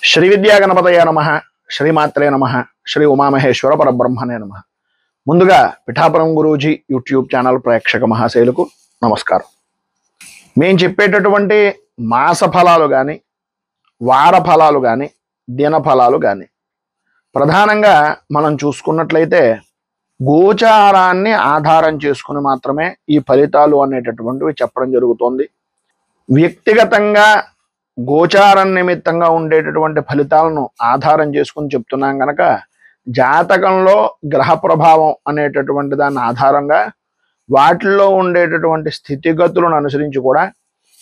శ్రీ విద్యా గణపతయ నమ, శ్రీమాత్రే నమ, శ్రీ ఉమామహేశ్వర పరబ్రహ్మణే నమ. ముందుగా పిఠాపురం గురూజీ యూట్యూబ్ ఛానల్ ప్రేక్షక మహాశైలకు నమస్కారం. మేము చెప్పేటటువంటి మాస ఫలాలు కానీ, వార ఫలాలు కానీ, దిన ఫలాలు కానీ ప్రధానంగా మనం చూసుకున్నట్లయితే గోచారాన్ని ఆధారం చేసుకుని మాత్రమే ఈ ఫలితాలు అనేటటువంటివి చెప్పడం జరుగుతోంది. వ్యక్తిగతంగా గోచారం నిమిత్తంగా ఉండేటటువంటి ఫలితాలను ఆధారం చేసుకుని చెప్తున్నాం కనుక జాతకంలో గ్రహ ప్రభావం అనేటటువంటి దాన్ని ఆధారంగా వాటిల్లో ఉండేటటువంటి స్థితిగతులను అనుసరించి కూడా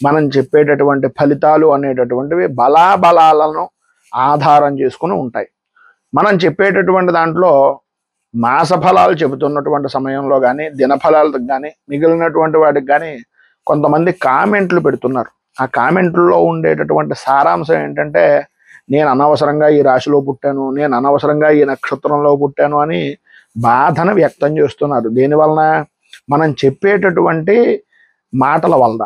మనం చెప్పేటటువంటి ఫలితాలు అనేటటువంటివి బలాబలాలను ఆధారం చేసుకుని ఉంటాయి. మనం చెప్పేటటువంటి దాంట్లో మాస ఫలాలు చెబుతున్నటువంటి సమయంలో కానీ, దినఫలాలకు కానీ, మిగిలినటువంటి వాటికి కానీ కొంతమంది కామెంట్లు పెడుతున్నారు. ఆ కామెంట్లో ఉండేటటువంటి సారాంశం ఏంటంటే, నేను అనవసరంగా ఈ రాశిలో పుట్టాను, నేను అనవసరంగా ఈ నక్షత్రంలో పుట్టాను అని బాధను వ్యక్తం చేస్తున్నారు. దేనివలన? మనం చెప్పేటటువంటి మాటల వల్ల,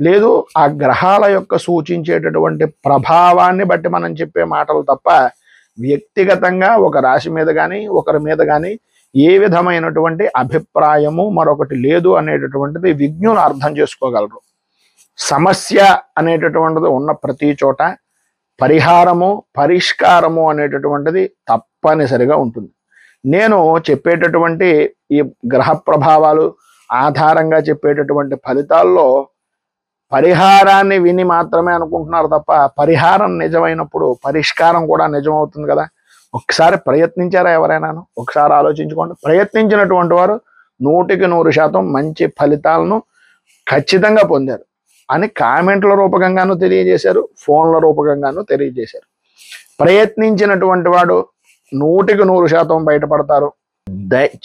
లేదు ఆ గ్రహాల యొక్క సూచించేటటువంటి ప్రభావాన్ని బట్టి మనం చెప్పే మాటలు తప్ప వ్యక్తిగతంగా ఒక రాశి మీద కానీ, ఒకరి మీద కానీ ఏ విధమైనటువంటి అభిప్రాయము మరొకటి లేదు అనేటటువంటిది విజ్ఞులు అర్థం చేసుకోగలరు. సమస్య అనేటటువంటిది ఉన్న ప్రతి చోట పరిహారము, పరిష్కారము అనేటటువంటిది తప్పనిసరిగా ఉంటుంది. నేను చెప్పేటటువంటి ఈ గ్రహ ప్రభావాలు ఆధారంగా చెప్పేటటువంటి ఫలితాల్లో పరిహారాన్ని విని మాత్రమే అనుకుంటున్నారు తప్ప, పరిహారం నిజమైనప్పుడు పరిష్కారం కూడా నిజమవుతుంది కదా. ఒకసారి ప్రయత్నించారా ఎవరైనాను? ఒకసారి ఆలోచించుకోండి. ప్రయత్నించినటువంటి వారు 100% మంచి ఫలితాలను ఖచ్చితంగా పొందారు అని కామెంట్ల రూపకంగానూ తెలియజేశారు, ఫోన్ల రూపకంగానూ తెలియజేశారు. ప్రయత్నించినటువంటి వాడు 100% బయటపడతారు.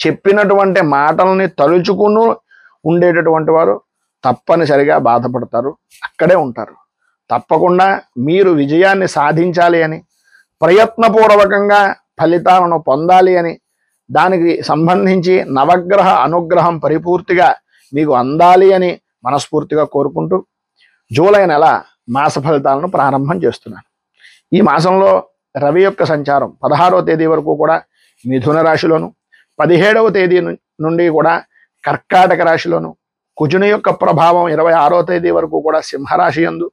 చెప్పినటువంటి మాటల్ని తలుచుకుని ఉండేటటువంటి వారు తప్పనిసరిగా బాధపడతారు, అక్కడే ఉంటారు. తప్పకుండా మీరు విజయాన్ని సాధించాలి అని, ప్రయత్నపూర్వకంగా ఫలితాలను పొందాలి అని, దానికి సంబంధించి నవగ్రహ అనుగ్రహం పరిపూర్తిగా మీకు అందాలి అని మనస్ఫూర్తిగా కోరుకుంటూ జూలై నెల మాస ఫలితాలను ప్రారంభం చేస్తున్నాను. ఈ మాసంలో రవి యొక్క సంచారం 16వ తేదీ వరకు కూడా మిథున రాశిలోను, 17వ తేదీ నుండి కూడా కర్కాటక రాశిలోను, కుజుని యొక్క ప్రభావం 26వ తేదీ వరకు కూడా సింహరాశి యందు,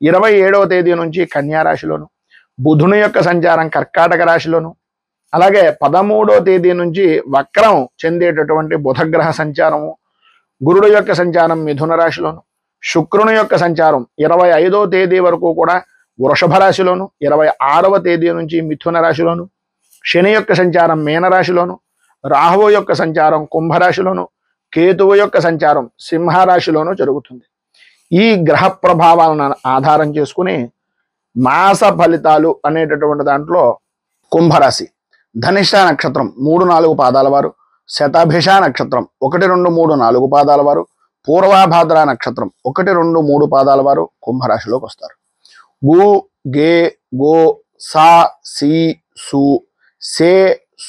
27వ తేదీ నుంచి కన్యా రాశిలోను, బుధుని యొక్క సంచారం కర్కాటక రాశిలోను, అలాగే 13వ తేదీ నుంచి వక్రం చెందేటటువంటి బుధగ్రహ సంచారము, గురుడు యొక్క సంచారం మిథున రాశిలోను, శుక్రుని యొక్క సంచారం 25వ తేదీ వరకు కూడా వృషభ రాశిలోను, 26వ తేదీ నుంచి మిథున రాశిలోను, శని యొక్క సంచారం మీనరాశిలోను, రాహువు యొక్క సంచారం కుంభరాశిలోను, కేతువు యొక్క సంచారం సింహరాశిలోను జరుగుతుంది. ఈ గ్రహ ప్రభావాలను ఆధారం చేసుకుని మాస ఫలితాలు అనేటటువంటి దాంట్లో కుంభరాశి ధనిష్ట నక్షత్రం 3-4 పాదాల వారు, శతభిష నక్షత్రం 1, 2, 3, 4 పాదాల వారు, పూర్వభాద్ర నక్షత్రం 1, 2, 3 పాదాల వారు కుంభరాశిలోకి వస్తారు. గు, గే, గో, సా, సి, సు, సే,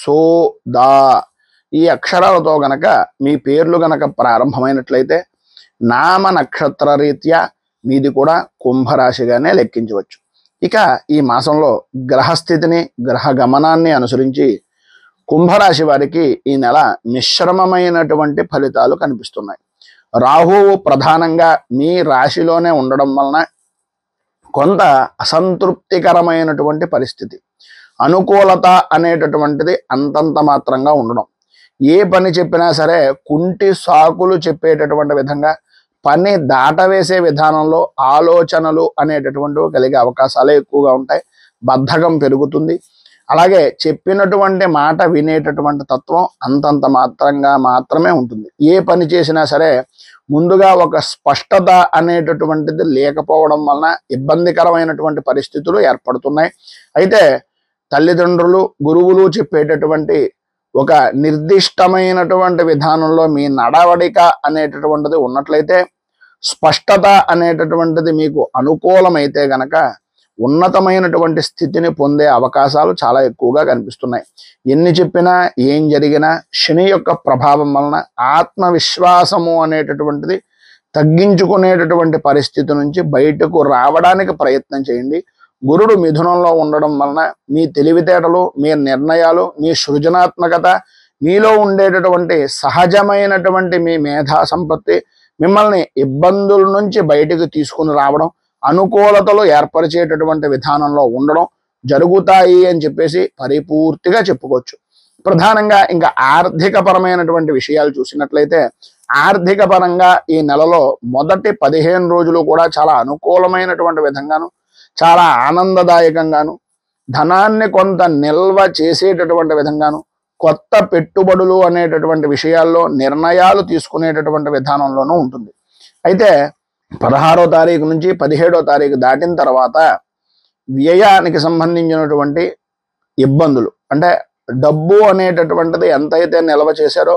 సో, దా ఈ అక్షరాలతో గనక మీ పేర్లు గనక ప్రారంభమైనట్లయితే నామ నక్షత్ర రీత్యా మీది కూడా కుంభరాశిగానే లెక్కించవచ్చు. ఇక ఈ మాసంలో గ్రహస్థితిని, గ్రహ గమనాన్ని అనుసరించి కుంభరాశి వారికి ఈ నెల మిశ్రమమైనటువంటి ఫలితాలు కనిపిస్తున్నాయి. రాహువు ప్రధానంగా మీ రాశిలోనే ఉండడం వలన కొంత అసంతృప్తికరమైనటువంటి పరిస్థితి, అనుకూలత అనేటటువంటిది అంతంత మాత్రంగా ఉండడం, ఏ పని చెప్పినా సరే కుంటి సాకులు చెప్పేటటువంటి విధంగా పని దాటవేసే విధానంలో ఆలోచనలు అనేటటువంటివి కలిగే అవకాశాలే ఎక్కువగా ఉంటాయి. బద్ధకం పెరుగుతుంది. అలాగే చెప్పినటువంటి మాట వినేటటువంటి తత్వం అంతంత మాత్రమే ఉంటుంది. ఏ పని చేసినా సరే ముందుగా ఒక స్పష్టత అనేటటువంటిది లేకపోవడం వలన ఇబ్బందికరమైనటువంటి పరిస్థితులు ఏర్పడుతున్నాయి. అయితే తల్లిదండ్రులు, గురువులు చెప్పేటటువంటి ఒక నిర్దిష్టమైనటువంటి విధానంలో మీ నడవడిక అనేటటువంటిది ఉన్నట్లయితే, స్పష్టత అనేటటువంటిది మీకు అనుకూలమైతే గనక ఉన్నతమైనటువంటి స్థితిని పొందే అవకాశాలు చాలా ఎక్కువగా కనిపిస్తున్నాయి. ఎన్ని చెప్పినా, ఏం జరిగినా శని యొక్క ప్రభావం వలన ఆత్మవిశ్వాసము అనేటటువంటిది తగ్గించుకునేటటువంటి పరిస్థితి నుంచి బయటకు రావడానికి ప్రయత్నం చేయండి. గురుడు మిథునంలో ఉండడం వలన మీ తెలివితేటలు, మీ నిర్ణయాలు, మీ సృజనాత్మకత, మీలో ఉండేటటువంటి సహజమైనటువంటి మీ మేధా సంపత్తి మిమ్మల్ని ఇబ్బందుల నుంచి బయటికి తీసుకుని రావడం, అనుకూలతలు ఏర్పరిచేటటువంటి విధానంలో ఉండడం జరుగుతాయి అని చెప్పేసి పరిపూర్తిగా చెప్పుకోవచ్చు. ప్రధానంగా ఇంకా ఆర్థిక పరమైనటువంటి విషయాలు చూసినట్లయితే, ఆర్థిక పరంగా ఈ నెలలో మొదటి 15 రోజులు కూడా చాలా అనుకూలమైనటువంటి విధంగాను, చాలా ఆనందదాయకంగాను, ధనాన్ని కొంత నిల్వ చేసేటటువంటి విధంగాను, కొత్త పెట్టుబడులు అనేటటువంటి విషయాల్లో నిర్ణయాలు తీసుకునేటటువంటి విధానంలోనూ ఉంటుంది. అయితే 16వ తారీఖు నుంచి 17వ తారీఖు దాటిన తర్వాత వ్యయానికి సంబంధించినటువంటి ఇబ్బందులు, అంటే డబ్బు అనేటటువంటిది ఎంతైతే నిల్వ చేశారో,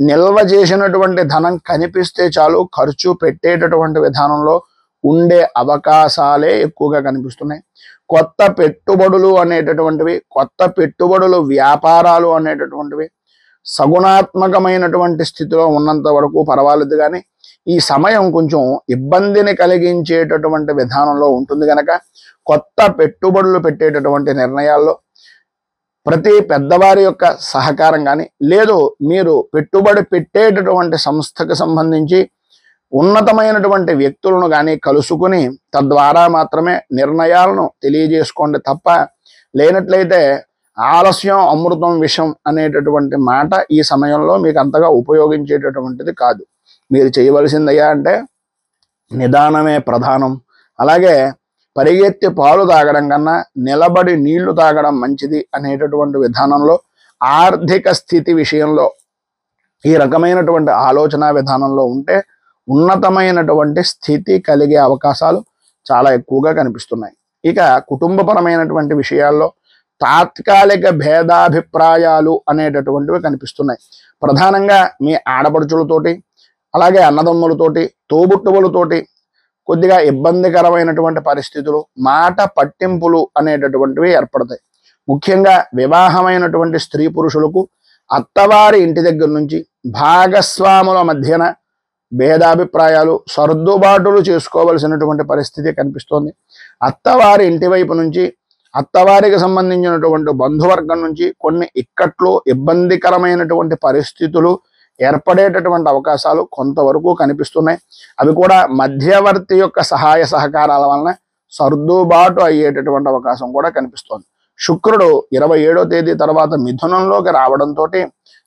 నిల్వ చేసినటువంటి ధనం కనిపిస్తే చాలు ఖర్చు పెట్టేటటువంటి విధానంలో ఉండే అవకాశాలే ఎక్కువగా కనిపిస్తున్నాయి. కొత్త పెట్టుబడులు అనేటటువంటివి, కొత్త పెట్టుబడులు వ్యాపారాలు అనేటటువంటివి సగుణాత్మకమైనటువంటి స్థితిలో ఉన్నంత వరకు పర్వాలేదు, కానీ ఈ సమయం కొంచెం ఇబ్బందిని కలిగించేటటువంటి విధానంలో ఉంటుంది కనుక కొత్త పెట్టుబడులు పెట్టేటటువంటి నిర్ణయాల్లో ప్రతి పెద్దవారి యొక్క సహకారం కానీ, లేదు మీరు పెట్టుబడి పెట్టేటటువంటి సంస్థకు సంబంధించి ఉన్నతమైనటువంటి వ్యక్తులను కానీ కలుసుకుని తద్వారా మాత్రమే నిర్ణయాలను తెలియజేసుకోండి తప్ప, లేనట్లయితే ఆలస్యం అమృతం విషం అనేటటువంటి మాట ఈ సమయంలో మీకు అంతగా ఉపయోగించేటటువంటిది కాదు. మీరు చేయవలసిందయ్యా అంటే నిదానమే ప్రధానం. అలాగే పరిగెత్తి పాలు తాగడం కన్నా నిలబడి నీళ్లు తాగడం మంచిది అనేటటువంటి విధానంలో, ఆర్థిక స్థితి విషయంలో ఈ రకమైనటువంటి ఆలోచన విధానంలో ఉంటే ఉన్నతమైనటువంటి స్థితి కలిగే అవకాశాలు చాలా ఎక్కువగా కనిపిస్తున్నాయి. ఇక కుటుంబపరమైనటువంటి విషయాల్లో తాత్కాలిక భేదాభిప్రాయాలు అనేటటువంటివి కనిపిస్తున్నాయి. ప్రధానంగా మీ ఆడపడుచులతోటి, అలాగే అన్నదమ్ములతోటి, తోబుట్టువులతోటి కొద్దిగా ఇబ్బందికరమైనటువంటి పరిస్థితులు, మాట పట్టింపులు అనేటటువంటివి ఏర్పడతాయి. ముఖ్యంగా వివాహమైనటువంటి స్త్రీ పురుషులకు అత్తవారి ఇంటి దగ్గర నుంచి భాగస్వాముల మధ్యన భేదాభిప్రాయాలు, సర్దుబాటులు చేసుకోవలసినటువంటి పరిస్థితి కనిపిస్తోంది. అత్తవారి ఇంటి వైపు నుంచి, అత్తవారికి సంబంధించినటువంటి బంధువర్గం నుంచి కొన్ని ఇక్కట్లు, ఇబ్బందికరమైనటువంటి పరిస్థితులు ఏర్పడేటటువంటి అవకాశాలు కొంతవరకు కనిపిస్తున్నాయి. అవి కూడా మధ్యవర్తి యొక్క సహాయ సహకారాల వలన సర్దుబాటు అయ్యేటటువంటి అవకాశం కూడా కనిపిస్తోంది. శుక్రుడు 27వ తేదీ తర్వాత మిథునంలోకి రావడంతో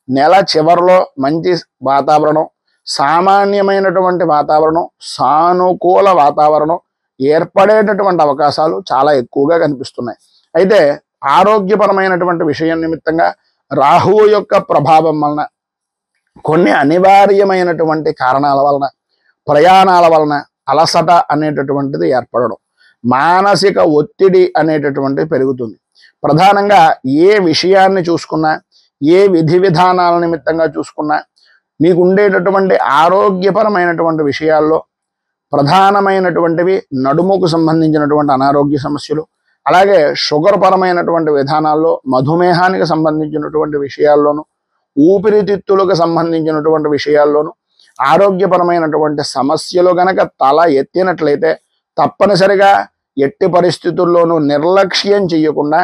నెల చివరిలో మంచి వాతావరణం, సామాన్యమైనటువంటి వాతావరణం, సానుకూల వాతావరణం ఏర్పడేటటువంటి అవకాశాలు చాలా ఎక్కువగా కనిపిస్తున్నాయి. అయితే ఆరోగ్యపరమైనటువంటి విషయం నిమిత్తంగా రాహువు యొక్క ప్రభావం వలన, కొన్ని అనివార్యమైనటువంటి కారణాల వలన, ప్రయాణాల వలన అలసట అనేటటువంటిది ఏర్పడడం, మానసిక ఒత్తిడి అనేటటువంటిది పెరుగుతుంది. ప్రధానంగా ఏ విషయాన్ని చూసుకున్నా, ఏ విధి విధానాల నిమిత్తంగా చూసుకున్నా మీకు ఉండేటటువంటి ఆరోగ్యపరమైనటువంటి విషయాల్లో ప్రధానమైనటువంటివి నడుముకు సంబంధించినటువంటి అనారోగ్య సమస్యలు, అలాగే షుగర్ పరమైనటువంటి విధానాల్లో మధుమేహానికి సంబంధించినటువంటి విషయాల్లోనూ, ఊపిరితిత్తులకు సంబంధించినటువంటి విషయాల్లోనూ ఆరోగ్యపరమైనటువంటి సమస్యలు గనక తల ఎత్తినట్లయితే తప్పనిసరిగా ఎట్టి పరిస్థితుల్లోనూ నిర్లక్ష్యం చేయకుండా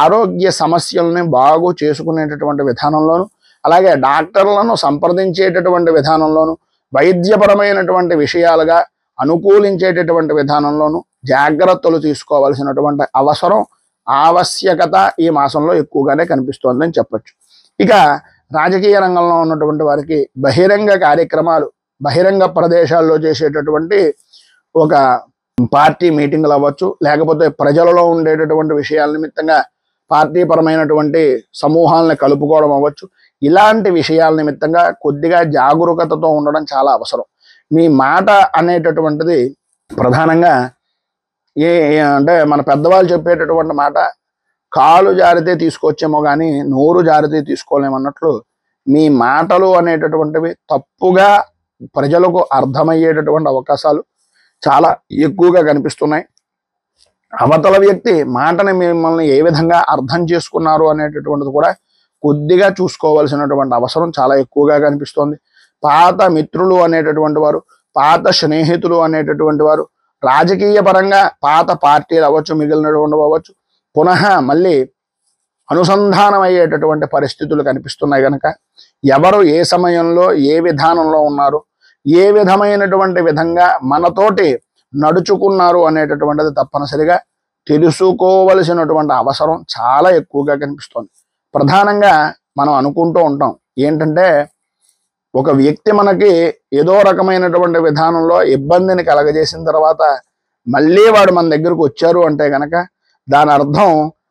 ఆరోగ్య సమస్యలని బాగు చేసుకునేటటువంటి విధానంలోను, అలాగే డాక్టర్లను సంప్రదించేటటువంటి విధానంలోను, వైద్యపరమైనటువంటి విషయాలుగా అనుకూలించేటటువంటి విధానంలోను జాగ్రత్తలు తీసుకోవాల్సినటువంటి అవసరం, ఆవశ్యకత ఈ మాసంలో ఎక్కువగానే కనిపిస్తోందని చెప్పచ్చు. ఇక రాజకీయ రంగంలో ఉన్నటువంటి వారికి బహిరంగ కార్యక్రమాలు, బహిరంగ ప్రదేశాల్లో చేసేటటువంటి ఒక పార్టీ మీటింగ్లు అవ్వచ్చు, లేకపోతే ప్రజలలో ఉండేటటువంటి విషయాల నిమిత్తంగా పార్టీ పరమైనటువంటి సమూహాలను కలుపుకోవడం అవ్వచ్చు, ఇలాంటి విషయాల నిమిత్తంగా కొద్దిగా జాగరూకతతో ఉండడం చాలా అవసరం. మీ మాట అనేటటువంటిది ప్రధానంగా అంటే మన పెద్దవాళ్ళు చెప్పేటటువంటి మాట, కాలు జారితే తీసుకొచ్చేమో కానీ నోరు జారితే తీసుకోలేమన్నట్లు మీ మాటలు అనేటటువంటివి తప్పుగా ప్రజలకు అర్థమయ్యేటటువంటి అవకాశాలు చాలా ఎక్కువగా కనిపిస్తున్నాయి. అవతల వ్యక్తి మాటని మిమ్మల్ని ఏ విధంగా అర్థం చేసుకున్నారు అనేటటువంటిది కూడా కొద్దిగా చూసుకోవాల్సినటువంటి అవసరం చాలా ఎక్కువగా కనిపిస్తోంది. పాత మిత్రులు అనేటటువంటి వారు, పాత స్నేహితులు అనేటటువంటి వారు రాజకీయ పరంగా పాత పార్టీలు అవ్వచ్చు, మిగిలినటువంటి అవ్వచ్చు, పునః మళ్ళీ అనుసంధానం అయ్యేటటువంటి పరిస్థితులు కనిపిస్తున్నాయి కనుక ఎవరు ఏ సమయంలో ఏ విధానంలో ఉన్నారు, ఏ విధమైనటువంటి విధంగా మనతోటి నడుచుకున్నారు అనేటటువంటిది తప్పనిసరిగా తెలుసుకోవలసినటువంటి అవసరం చాలా ఎక్కువగా కనిపిస్తుంది. ప్రధానంగా మనం అనుకుంటూ ఉంటాం ఏంటంటే, ఒక వ్యక్తి మనకి ఏదో రకమైనటువంటి విధానంలో ఇబ్బందిని కలగజేసిన తర్వాత మళ్ళీ వాడు మన దగ్గరకు వచ్చారు అంటే గనక దాని అర్థం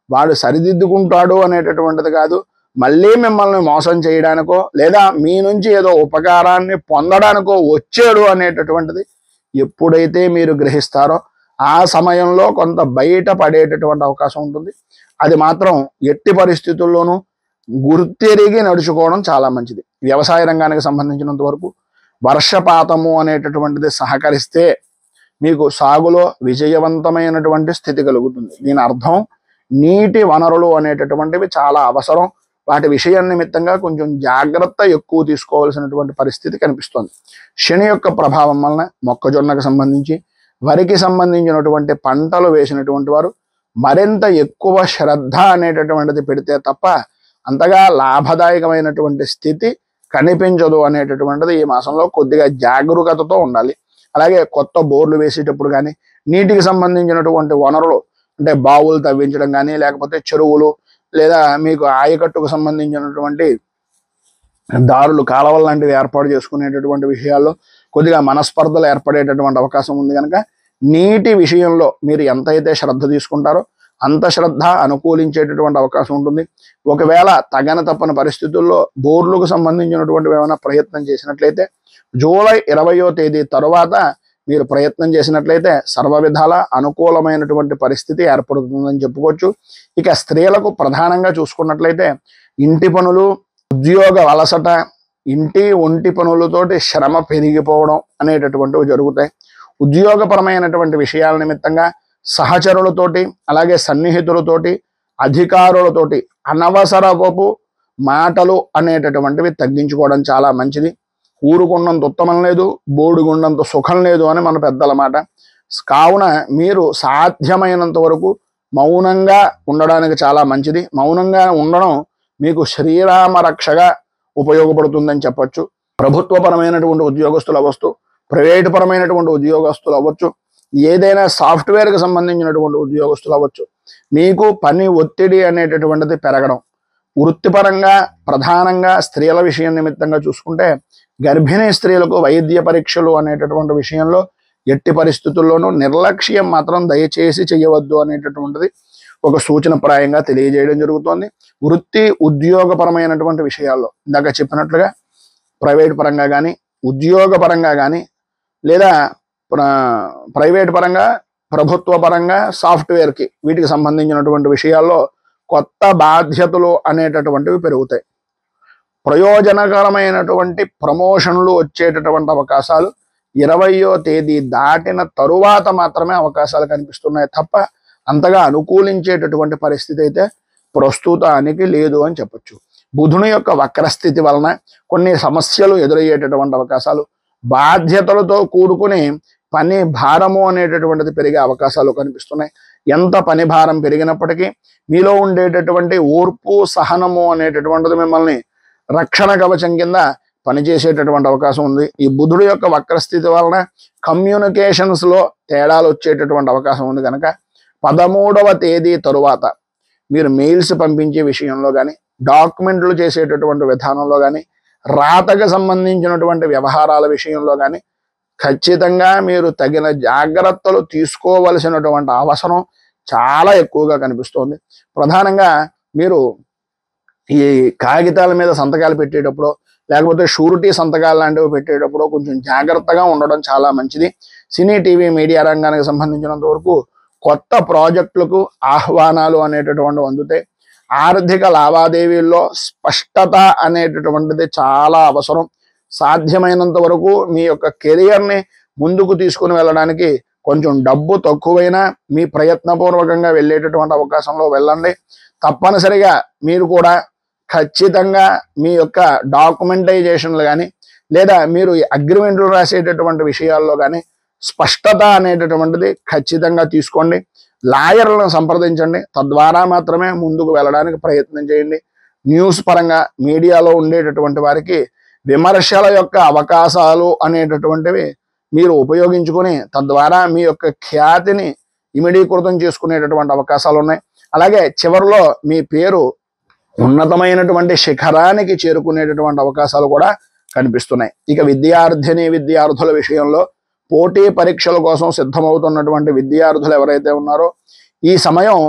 వాడు సరిదిద్దుకుంటాడు అనేటటువంటిది కాదు, మళ్ళీ మిమ్మల్ని మోసం చేయడానికో లేదా మీ నుంచి ఏదో ఉపకారాన్ని పొందడానికో వచ్చాడు అనేటటువంటిది ఎప్పుడైతే మీరు గ్రహిస్తారో ఆ సమయంలో కొంత బయట పడేటటువంటి అవకాశం ఉంటుంది. అది మాత్రం ఎట్టి పరిస్థితుల్లోనూ గుర్తెరిగి నడుచుకోవడం చాలా మంచిది. వ్యవసాయ రంగానికి సంబంధించినంత వరకు వర్షపాతము అనేటటువంటిది సహకరిస్తే మీకు సాగులో విజయవంతమైనటువంటి స్థితి కలుగుతుంది. దీని అర్థం నీటి వనరులు అనేటటువంటివి చాలా అవసరం. వాటి విషయం నిమిత్తంగా కొంచెం జాగ్రత్త ఎక్కువ తీసుకోవాల్సినటువంటి పరిస్థితి కనిపిస్తుంది. శని యొక్క ప్రభావం వలన మొక్కజొన్నకు సంబంధించి, వరికి సంబంధించినటువంటి పంటలు వేసినటువంటి వారు మరింత ఎక్కువ శ్రద్ధ అనేటటువంటిది పెడితే తప్ప అంతగా లాభదాయకమైనటువంటి స్థితి కనిపించదు అనేటటువంటిది ఈ మాసంలో కొద్దిగా జాగరూకతతో ఉండాలి. అలాగే కొత్త బోర్లు వేసేటప్పుడు కానీ, నీటికి సంబంధించినటువంటి వనరులు అంటే బావులు తవ్వించడం కానీ, లేకపోతే చెరువులు లేదా మీకు ఆయకట్టుకు సంబంధించినటువంటి దారులు, కాలవలు లాంటివి ఏర్పాటు చేసుకునేటటువంటి విషయాల్లో కొద్దిగా మనస్పర్ధలు ఏర్పడేటటువంటి అవకాశం ఉంది కనుక నీటి విషయంలో మీరు ఎంతైతే శ్రద్ధ తీసుకుంటారో అంత శ్రద్ధ అనుకూలించేటటువంటి అవకాశం ఉంటుంది. ఒకవేళ తగని తప్పని పరిస్థితుల్లో బోర్లకు సంబంధించినటువంటి ఏమైనా ప్రయత్నం చేసినట్లయితే జూలై 20వ తేదీ తరువాత మీరు ప్రయత్నం చేసినట్లయితే సర్వ విధాల అనుకూలమైనటువంటి పరిస్థితి ఏర్పడుతుందని చెప్పుకోవచ్చు. ఇక స్త్రీలకు ప్రధానంగా చూసుకున్నట్లయితే ఇంటి పనులు, ఉద్యోగ వలసట, ఇంటి ఒంటి పనులతోటి శ్రమ పెరిగిపోవడం అనేటటువంటివి జరుగుతాయి. ఉద్యోగపరమైనటువంటి విషయాల నిమిత్తంగా సహచరులతోటి అలాగే సన్నిహితులతోటి అధికారులతోటి అనవసరపు మాటలు అనేటటువంటివి తగ్గించుకోవడం చాలా మంచిది. ఊరుకున్నంత ఉత్తమం లేదు, బోడుగున్నంత సుఖం లేదు అని మన పెద్దల మాట. కావున మీరు సాధ్యమైనంత వరకు మౌనంగా ఉండడానికి చాలా మంచిది. మౌనంగా ఉండడం మీకు శ్రీరామ రక్షగా ఉపయోగపడుతుందని చెప్పచ్చు. ప్రభుత్వపరమైనటువంటి ఉద్యోగస్తులు అవ్వచ్చు, ప్రైవేటు పరమైనటువంటి ఉద్యోగస్తులు అవ్వచ్చు, ఏదైనా సాఫ్ట్వేర్కి సంబంధించినటువంటి ఉద్యోగస్తులు అవ్వచ్చు, మీకు పని ఒత్తిడి అనేటటువంటిది పెరగడం. వృత్తిపరంగా ప్రధానంగా స్త్రీల విషయం నిమిత్తంగా చూసుకుంటే గర్భిణీ స్త్రీలకు వైద్య పరీక్షలు అనేటటువంటి విషయంలో ఎట్టి పరిస్థితుల్లోనూ నిర్లక్ష్యం మాత్రం దయచేసి చేయవద్దు అనేటటువంటిది ఒక సూచనప్రాయంగా తెలియజేయడం జరుగుతోంది. వృత్తి ఉద్యోగపరమైనటువంటి విషయాల్లో ఇందాక చెప్పినట్లుగా ప్రైవేట్ పరంగా కానీ, ఉద్యోగ పరంగా కానీ, లేదా ప్రైవేట్ పరంగా, ప్రభుత్వ పరంగా, సాఫ్ట్వేర్కి వీటికి సంబంధించినటువంటి విషయాల్లో కొత్త బాధ్యతలు అనేటటువంటివి పెరుగుతాయి. ప్రయోజనకరమైనటువంటి ప్రమోషన్లు వచ్చేటటువంటి అవకాశాలు 20వ తేదీ దాటిన తరువాత మాత్రమే అవకాశాలు కనిపిస్తున్నాయి తప్ప అంతగా అనుకూలించేటటువంటి పరిస్థితి అయితే ప్రస్తుతానికి లేదు అని చెప్పచ్చు. బుధుని యొక్క వక్రస్థితి వలన కొన్ని సమస్యలు ఎదురయ్యేటటువంటి అవకాశాలు, బాధ్యతలతో కూడుకుని పని భారము అనేటటువంటిది పెరిగే అవకాశాలు కనిపిస్తున్నాయి. ఎంత పని భారం పెరిగినప్పటికీ మీలో ఉండేటటువంటి ఓర్పు, సహనము అనేటటువంటిది మిమ్మల్ని రక్షణ కవచం కింద పనిచేసేటటువంటి అవకాశం ఉంది. ఈ బుధుడు యొక్క వక్రస్థితి వలన కమ్యూనికేషన్స్లో తేడాలు వచ్చేటటువంటి అవకాశం ఉంది కనుక 13వ తేదీ తరువాత మీరు మెయిల్స్ పంపించే విషయంలో కానీ, డాక్యుమెంట్లు చేసేటటువంటి విధానంలో కానీ, రాతకు సంబంధించినటువంటి వ్యవహారాల విషయంలో కానీ ఖచ్చితంగా మీరు తగిన జాగ్రత్తలు తీసుకోవలసినటువంటి అవసరం చాలా ఎక్కువగా కనిపిస్తోంది. ప్రధానంగా మీరు ఈ కాగితాల మీద సంతకాలు పెట్టేటప్పుడు లేకపోతే షూరిటీ సంతకాలు లాంటివి పెట్టేటప్పుడు కొంచెం జాగ్రత్తగా ఉండడం చాలా మంచిది. సినీ, టీవీ, మీడియా రంగానికి సంబంధించినంత వరకు కొత్త ప్రాజెక్టులకు ఆహ్వానాలు అనేటటువంటివి అందుతాయి. ఆర్థిక లావాదేవీల్లో స్పష్టత అనేటటువంటిది చాలా అవసరం. సాధ్యమైనంత వరకు మీ యొక్క కెరియర్ని ముందుకు తీసుకుని వెళ్ళడానికి కొంచెం డబ్బు తక్కువైనా మీ ప్రయత్నపూర్వకంగా వెళ్ళేటటువంటి అవకాశంలో వెళ్ళండి. తప్పనిసరిగా మీరు కూడా ఖచ్చితంగా మీ యొక్క డాక్యుమెంటైజేషన్లు కానీ లేదా మీరు అగ్రిమెంట్లు రాసేటటువంటి విషయాల్లో కానీ స్పష్టత అనేటటువంటిది ఖచ్చితంగా తీసుకోండి. లాయర్లను సంప్రదించండి. తద్వారా మాత్రమే ముందుకు వెళ్ళడానికి ప్రయత్నం చేయండి. న్యూస్ పరంగా మీడియాలో ఉండేటటువంటి వారికి విమర్శల యొక్క అవకాశాలు అనేటటువంటివి మీరు ఉపయోగించుకొని తద్వారా మీ యొక్క ఖ్యాతిని ఇమిడీకృతం చేసుకునేటటువంటి అవకాశాలు ఉన్నాయి. అలాగే చివరిలో మీ పేరు ఉన్నతమైనటువంటి శిఖరానికి చేరుకునేటటువంటి అవకాశాలు కూడా కనిపిస్తున్నాయి. ఇక విద్యార్థుల విషయంలో పోటీ పరీక్షల కోసం సిద్ధమవుతున్నటువంటి విద్యార్థులు ఎవరైతే ఉన్నారో ఈ సమయం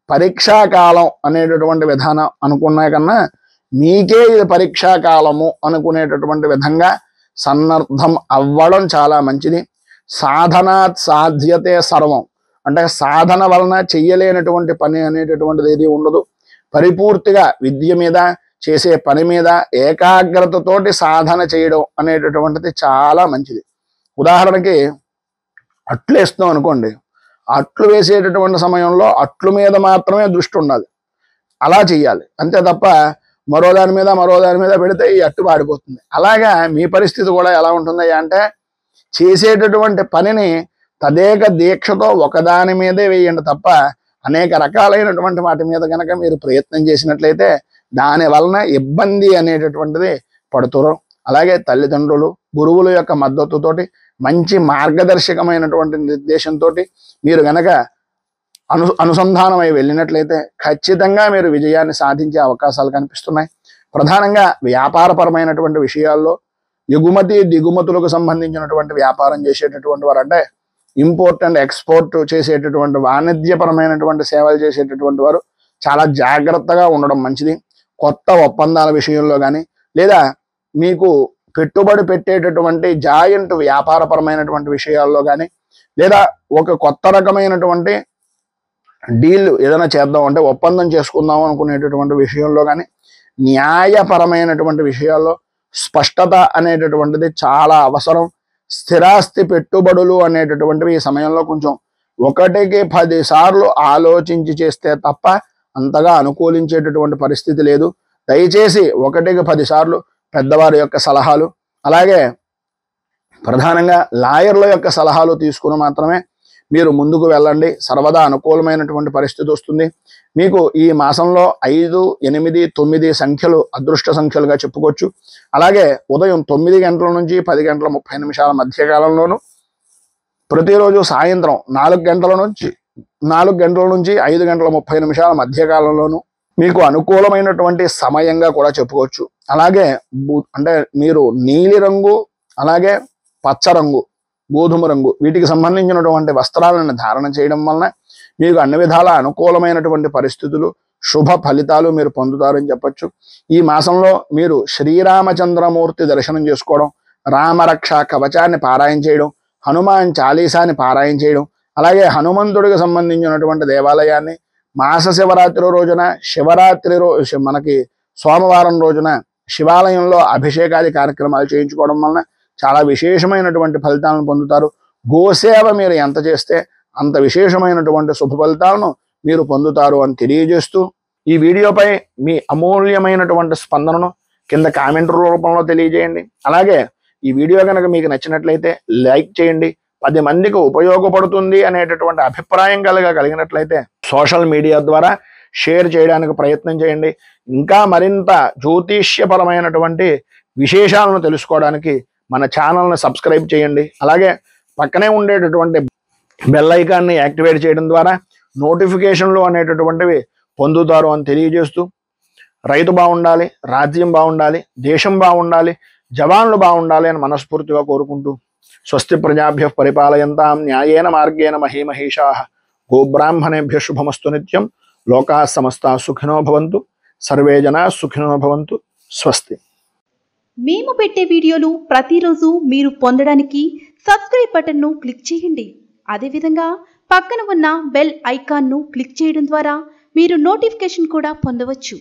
పరీక్షా కాలం అనేటటువంటి విధానం అనుకున్నా కన్నా మీకే ఇది పరీక్షా కాలము అనుకునేటటువంటి విధంగా సన్నద్ధం అవ్వడం చాలా మంచిది. సాధనాత్ సాధ్యతే సర్వం అంటే సాధన వలన చెయ్యలేనటువంటి పని అనేటటువంటిది ఏది ఉండదు. పరిపూర్తిగా విద్య మీద చేసే పని మీద ఏకాగ్రతతోటి సాధన చేయడం అనేటటువంటిది చాలా మంచిది. ఉదాహరణకి అట్లు వేస్తున్నాం అనుకోండి, అట్లు వేసేటటువంటి సమయంలో అట్లు మీద మాత్రమే దృష్టి ఉండాలి, అలా చెయ్యాలి. అంతే తప్ప మరో దాని మీద పెడితే ఈ అట్టు పాడిపోతుంది. అలాగా మీ పరిస్థితి కూడా ఎలా ఉంటుంది అంటే చేసేటటువంటి పనిని తదేక దీక్షతో ఒకదాని మీదే వేయండి తప్ప అనేక రకాలైనటువంటి వాటి మీద కనుక మీరు ప్రయత్నం చేసినట్లయితే దాని వలన ఇబ్బంది అనేటటువంటిది పడుతురు. అలాగే తల్లిదండ్రులు గురువుల యొక్క మద్దతుతోటి మంచి మార్గదర్శకమైనటువంటి నిర్దేశంతో మీరు గనక అనుసంధానమై వెళ్ళినట్లయితే ఖచ్చితంగా మీరు విజయాన్ని సాధించే అవకాశాలు కనిపిస్తున్నాయి. ప్రధానంగా వ్యాపారపరమైనటువంటి విషయాల్లో ఎగుమతి దిగుమతులకు సంబంధించినటువంటి వ్యాపారం చేసేటటువంటి వారు అంటే ఇంపోర్ట్ అండ్ ఎక్స్పోర్ట్ చేసేటటువంటి వాణిజ్యపరమైనటువంటి సేవలు చేసేటటువంటి వారు చాలా జాగ్రత్తగా ఉండడం మంచిది. కొత్త ఒప్పందాల విషయంలో కానీ లేదా మీకు పెట్టుబడి పెట్టేటటువంటి జాయింట్ వ్యాపారపరమైనటువంటి విషయాల్లో కానీ లేదా ఒక కొత్త రకమైనటువంటి డీల్ ఏదైనా చేద్దాం అంటే ఒప్పందం చేసుకుందాం అనుకునేటటువంటి విషయంలో కానీ న్యాయపరమైనటువంటి విషయాల్లో స్పష్టత అనేటటువంటిది చాలా అవసరం. స్థిరాస్తి పెట్టుబడులు అనేటటువంటివి ఈ సమయంలో కొంచెం 1కి 10 సార్లు ఆలోచించి చేస్తే తప్ప అంతగా అనుకూలించేటటువంటి పరిస్థితి లేదు. దయచేసి 1కి 10 సార్లు పెద్దవారి యొక్క సలహాలు అలాగే ప్రధానంగా లాయర్ల యొక్క సలహాలు తీసుకుని మాత్రమే మీరు ముందుకు వెళ్ళండి. సర్వదా అనుకూలమైనటువంటి పరిస్థితి వస్తుంది. మీకు ఈ మాసంలో 5, 8, 9 సంఖ్యలు అదృష్ట సంఖ్యలుగా చెప్పుకోవచ్చు. అలాగే ఉదయం 9 గంటల నుంచి 10 గంటల 30 నిమిషాల మధ్యకాలంలోను ప్రతిరోజు సాయంత్రం 4 గంటల నుంచి 5 గంటల 30 నిమిషాల మధ్యకాలంలోను మీకు అనుకూలమైనటువంటి సమయంగా కూడా చెప్పుకోవచ్చు. అలాగే అంటే మీరు నీలి రంగు అలాగే పచ్చ రంగు గోధుమ రంగు వీటికి సంబంధించినటువంటి వస్త్రాలను ధారణ చేయడం వలన మీకు అన్ని విధాల అనుకూలమైనటువంటి పరిస్థితులు శుభ ఫలితాలు మీరు పొందుతారని చెప్పచ్చు. ఈ మాసంలో మీరు శ్రీరామచంద్రమూర్తి దర్శనం చేసుకోవడం, రామరక్ష కవచాన్ని పారాయణ చేయడం, హనుమాన్ చాలీసాని పారాయణ చేయడం, అలాగే హనుమంతుడికి సంబంధించినటువంటి దేవాలయాన్ని మాస శివరాత్రి రోజున మనకి సోమవారం రోజున శివాలయంలో అభిషేకాది కార్యక్రమాలు చేయించుకోవడం వలన చాలా విశేషమైనటువంటి ఫలితాలను పొందుతారు. గోసేవ మీరు ఎంత చేస్తే అంత విశేషమైనటువంటి శుభ ఫలితాలను మీరు పొందుతారు అని తెలియజేస్తూ ఈ వీడియోపై మీ అమూల్యమైనటువంటి స్పందనను కింద కామెంట్ రూపంలో తెలియజేయండి. అలాగే ఈ వీడియో కనుక మీకు నచ్చినట్లయితే లైక్ చేయండి. 10 మందికి ఉపయోగపడుతుంది అనేటటువంటి అభిప్రాయం కలిగినట్లయితే సోషల్ మీడియా ద్వారా షేర్ చేయడానికి ప్రయత్నం చేయండి. ఇంకా మరింత జ్యోతిష్యపరమైనటువంటి విశేషాలను తెలుసుకోవడానికి మన ఛానల్ని సబ్స్క్రైబ్ చేయండి. అలాగే పక్కనే ఉండేటటువంటి బెల్ ఐకాన్ని యాక్టివేట్ చేయడం ద్వారా నోటిఫికేషన్లు అనేటటువంటివి పొందుతారు అని తెలియజేస్తూ రైతు బాగుండాలి, రాజ్యం బాగుండాలి, దేశం బాగుండాలి, జవాన్లు బాగుండాలి అని మనస్ఫూర్తిగా కోరుకుంటూ స్వస్తి ప్రజాభ్యః పరిపాలయంతాం న్యాయేన మార్గేణ మహీమహీషాః గోబ్రాహ్మణేభ్యః శుభమస్తు నిత్యం. లోకాః సమస్తాః సుఖినో భవంతు. సర్వే జనాః సుఖినో భవంతు. స్వస్తి. మేము పెట్టే వీడియోలు ప్రతిరోజు మీరు పొందడానికి సబ్స్క్రైబ్ బటన్ను క్లిక్ చేయండి. అదేవిధంగా పక్కన ఉన్న బెల్ ఐకాన్ను క్లిక్ చేయడం ద్వారా మీరు నోటిఫికేషన్ కూడా పొందవచ్చు.